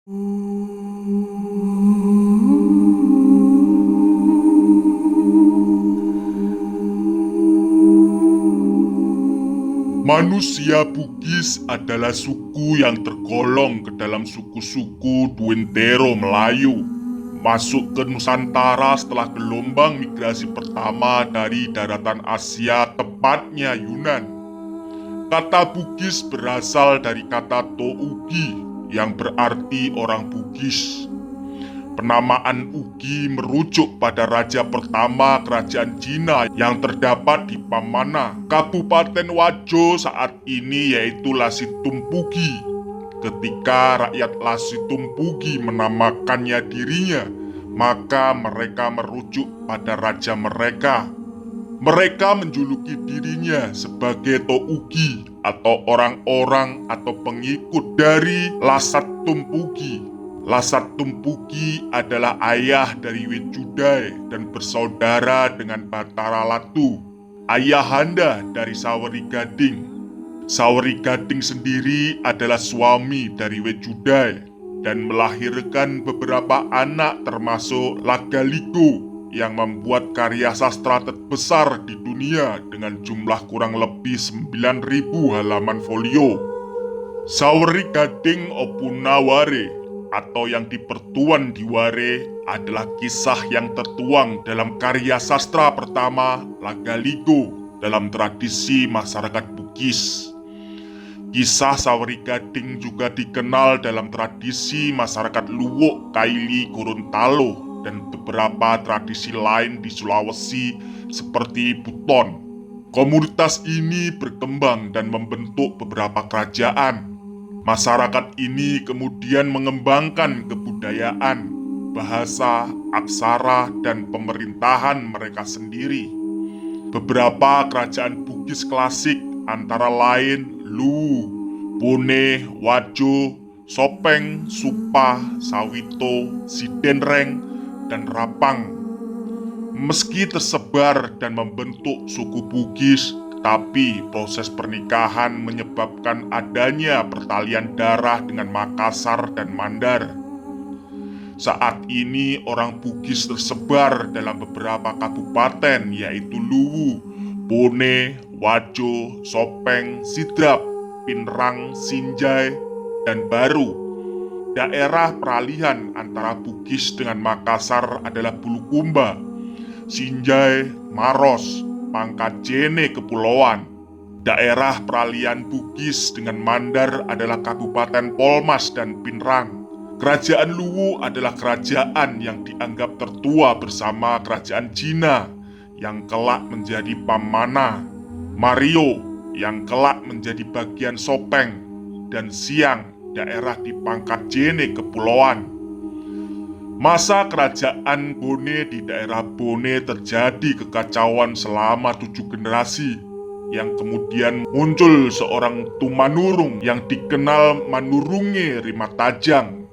Manusia Bugis adalah suku yang tergolong ke dalam suku-suku Duentero Melayu. Masuk ke Nusantara setelah gelombang migrasi pertama dari daratan Asia, tepatnya Yunan. Kata Bugis berasal dari kata Tougi yang berarti orang Bugis. Penamaan Ugi merujuk pada raja pertama kerajaan Cina yang terdapat di Pamana, Kabupaten Wajo saat ini, yaitu Lasitumpugi. Ketika rakyat Lasitumpugi menamakannya dirinya, maka mereka merujuk pada raja mereka. Mereka menjuluki dirinya sebagai Tougi atau orang-orang atau pengikut dari Lasat-Tumpugi. Lasat-Tumpugi adalah ayah dari Wecudai dan bersaudara dengan Batara Latu, ayahanda dari Saweri Gading. Saweri Gading sendiri adalah suami dari Wecudai dan melahirkan beberapa anak termasuk Lagaligo yang membuat karya sastra terbesar di dunia dengan jumlah kurang lebih 9.000 halaman folio. Saweri Gading Opunaware atau yang dipertuan di Ware adalah kisah yang tertuang dalam karya sastra pertama Lagaligo dalam tradisi masyarakat Bugis. Kisah Saweri Gading juga dikenal dalam tradisi masyarakat Luwuk Kaili Gorontalo dan beberapa tradisi lain di Sulawesi seperti Buton. Komunitas ini berkembang dan membentuk beberapa kerajaan. Masyarakat ini kemudian mengembangkan kebudayaan, bahasa, aksara, dan pemerintahan mereka sendiri. Beberapa kerajaan Bugis klasik antara lain Luwu, Bone, Wajo, Sopeng, Supa, Sawito, Sidenreng, dan Rapang. Meski tersebar dan membentuk suku Bugis, tapi proses pernikahan menyebabkan adanya pertalian darah dengan Makassar dan Mandar. Saat ini orang Bugis tersebar dalam beberapa kabupaten yaitu Luwu, Bone, Wajo, Sopeng, Sidrap, Pinrang, Sinjai, dan Baru. Daerah peralihan antara Bugis dengan Makassar adalah Bulukumba, Sinjai, Maros, Pangkajene Kepulauan. Daerah peralihan Bugis dengan Mandar adalah Kabupaten Polmas dan Pinrang. Kerajaan Luwu adalah kerajaan yang dianggap tertua bersama kerajaan Cina yang kelak menjadi Pamana, Mario yang kelak menjadi bagian Sopeng, dan Siang, daerah di Pangkajene Kepulauan. Masa kerajaan Bone di daerah Bone terjadi kekacauan selama 7 generasi, yang kemudian muncul seorang Tumanurung yang dikenal Manurunge Rimatajang.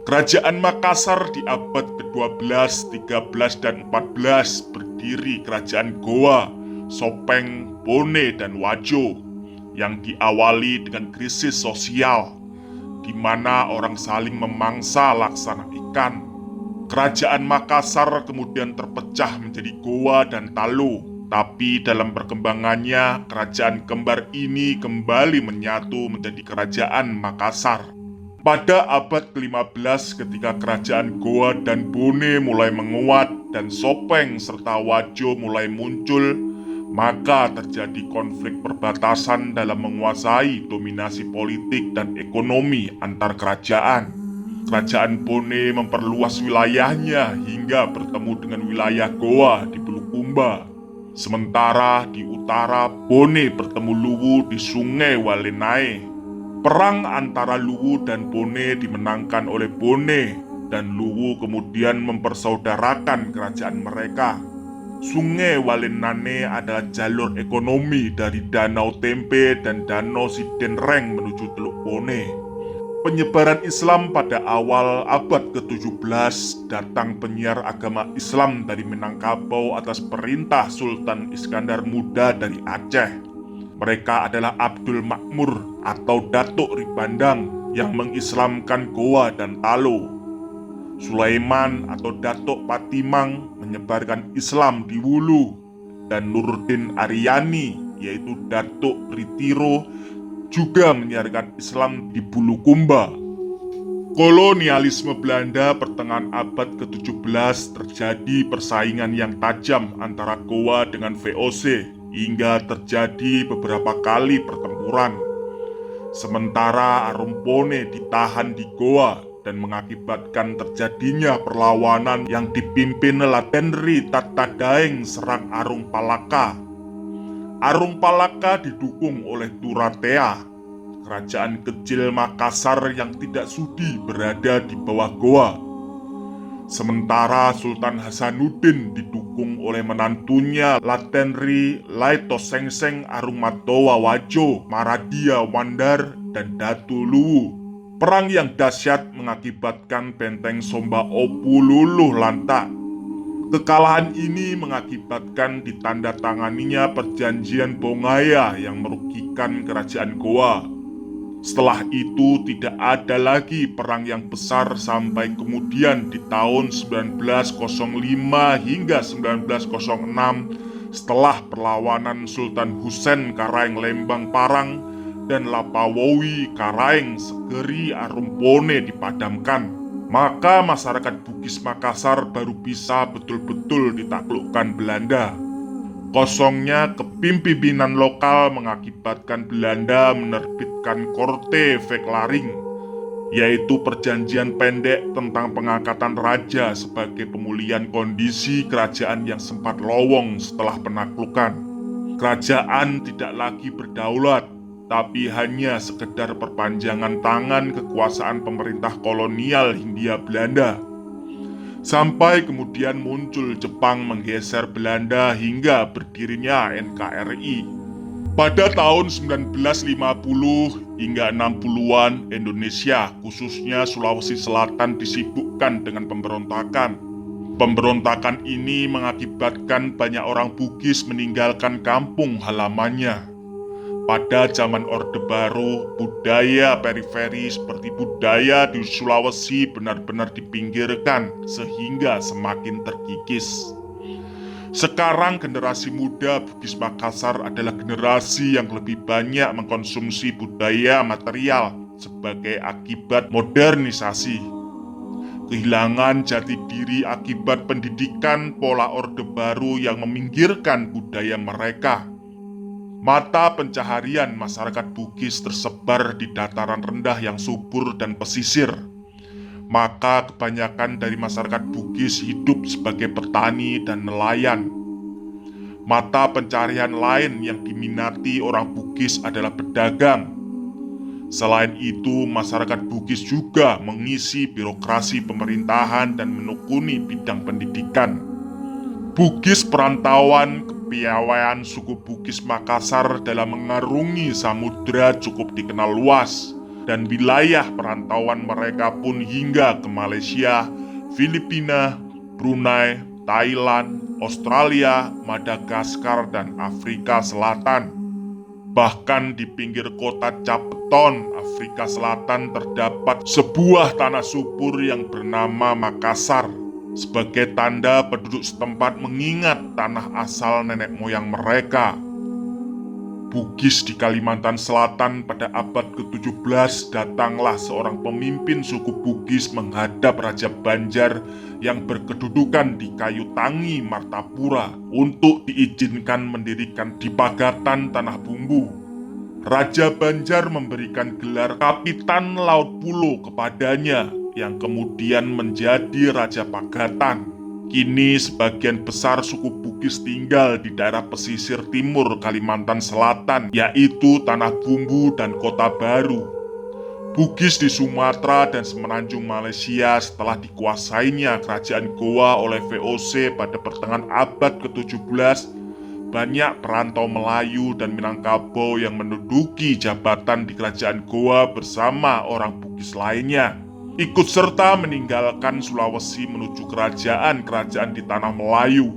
Kerajaan Makassar di abad ke-12, 13, dan 14 berdiri kerajaan Goa, Sopeng, Bone, dan Wajo yang diawali dengan krisis sosial, di mana orang saling memangsa laksana ikan. Kerajaan Makassar kemudian terpecah menjadi Goa dan Talo, tapi dalam perkembangannya kerajaan kembar ini kembali menyatu menjadi kerajaan Makassar. Pada abad ke-15 ketika kerajaan Goa dan Bone mulai menguat dan Sopeng serta Wajo mulai muncul, maka terjadi konflik perbatasan dalam menguasai dominasi politik dan ekonomi antar kerajaan. Kerajaan Bone memperluas wilayahnya hingga bertemu dengan wilayah Goa di Bulukumba. Sementara di utara, Bone bertemu Luwu di Sungai Walenai. Perang antara Luwu dan Bone dimenangkan oleh Bone, dan Luwu kemudian mempersaudarakan kerajaan mereka. Sungai Walenane adalah jalur ekonomi dari Danau Tempe dan Danau Sidenreng menuju Teluk Bone. Penyebaran Islam pada awal abad ke-17, datang penyiar agama Islam dari Minangkabau atas perintah Sultan Iskandar Muda dari Aceh. Mereka adalah Abdul Makmur atau Datuk Ribandang yang mengislamkan Goa dan Talo. Sulaiman atau Datuk Patimang menyebarkan Islam di Wulu, dan Nurdin Aryani yaitu Datuk Ritiro juga menyiarkan Islam di Bulukumba. Kolonialisme Belanda pertengahan abad ke-17 terjadi persaingan yang tajam antara Goa dengan VOC hingga terjadi beberapa kali pertempuran. Sementara Arumpone ditahan di Goa dan mengakibatkan terjadinya perlawanan yang dipimpin Latenri Tattadaeng serang Arung Palaka. Arung Palaka didukung oleh Turatea, kerajaan kecil Makassar yang tidak sudi berada di bawah Goa. Sementara Sultan Hasanuddin didukung oleh menantunya Latenri Laitosengseng Arungmatoa Wajo, Maradia Wandar, dan Datu Luwu. Perang yang dahsyat mengakibatkan benteng Somba Opu luluh lantak. Kekalahan ini mengakibatkan ditandatanganinya perjanjian Bongaya yang merugikan kerajaan Goa. Setelah itu tidak ada lagi perang yang besar sampai kemudian di tahun 1905 hingga 1906 setelah perlawanan Sultan Husain Karaeng Lembang Parang dan Lapawowi Karaeng Segeri Arumpone dipadamkan. Maka masyarakat Bugis Makassar baru bisa betul-betul ditaklukkan Belanda. Kosongnya kepemimpinan lokal mengakibatkan Belanda menerbitkan Korte Verklaring, yaitu perjanjian pendek tentang pengangkatan raja sebagai pemulihan kondisi kerajaan yang sempat lowong setelah penaklukan. Kerajaan tidak lagi berdaulat, tapi hanya sekedar perpanjangan tangan kekuasaan pemerintah kolonial Hindia Belanda. Sampai kemudian muncul Jepang menggeser Belanda hingga berdirinya NKRI. Pada tahun 1950 hingga 60-an, Indonesia, khususnya Sulawesi Selatan, disibukkan dengan pemberontakan. Pemberontakan ini mengakibatkan banyak orang Bugis meninggalkan kampung halamannya. Pada zaman Orde Baru, budaya periferi seperti budaya di Sulawesi benar-benar dipinggirkan sehingga semakin terkikis. Sekarang generasi muda Bugis Makassar adalah generasi yang lebih banyak mengkonsumsi budaya material sebagai akibat modernisasi. Kehilangan jati diri akibat pendidikan pola Orde Baru yang meminggirkan budaya mereka. Mata pencaharian masyarakat Bugis tersebar di dataran rendah yang subur dan pesisir. Maka kebanyakan dari masyarakat Bugis hidup sebagai petani dan nelayan. Mata pencaharian lain yang diminati orang Bugis adalah pedagang. Selain itu, masyarakat Bugis juga mengisi birokrasi pemerintahan dan menekuni bidang pendidikan. Bugis perantauan kepiawaian suku Bugis Makassar dalam mengarungi samudera cukup dikenal luas, dan wilayah perantauan mereka pun hingga ke Malaysia, Filipina, Brunei, Thailand, Australia, Madagaskar, dan Afrika Selatan. Bahkan di pinggir kota Capeton, Afrika Selatan terdapat sebuah tanah subur yang bernama Makassar. Sebagai tanda penduduk setempat mengingat tanah asal nenek moyang mereka. Bugis di Kalimantan Selatan pada abad ke-17 datanglah seorang pemimpin suku Bugis menghadap Raja Banjar yang berkedudukan di Kayu Tangi, Martapura untuk diizinkan mendirikan Dipagatan Tanah Bumbu. Raja Banjar memberikan gelar Kapitan Laut Pulo kepadanya, yang kemudian menjadi Raja Pagatan. Kini sebagian besar suku Bugis tinggal di daerah pesisir timur Kalimantan Selatan, yaitu Tanah Bumbu dan Kota Baru. Bugis di Sumatera dan semenanjung Malaysia setelah dikuasainya kerajaan Goa oleh VOC pada pertengahan abad ke-17, banyak perantau Melayu dan Minangkabau yang menduduki jabatan di kerajaan Goa bersama orang Bugis lainnya. Ikut serta meninggalkan Sulawesi menuju kerajaan-kerajaan di tanah Melayu.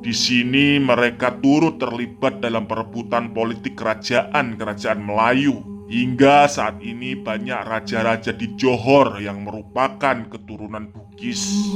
Di sini mereka turut terlibat dalam perebutan politik kerajaan-kerajaan Melayu. Hingga saat ini banyak raja-raja di Johor yang merupakan keturunan Bugis.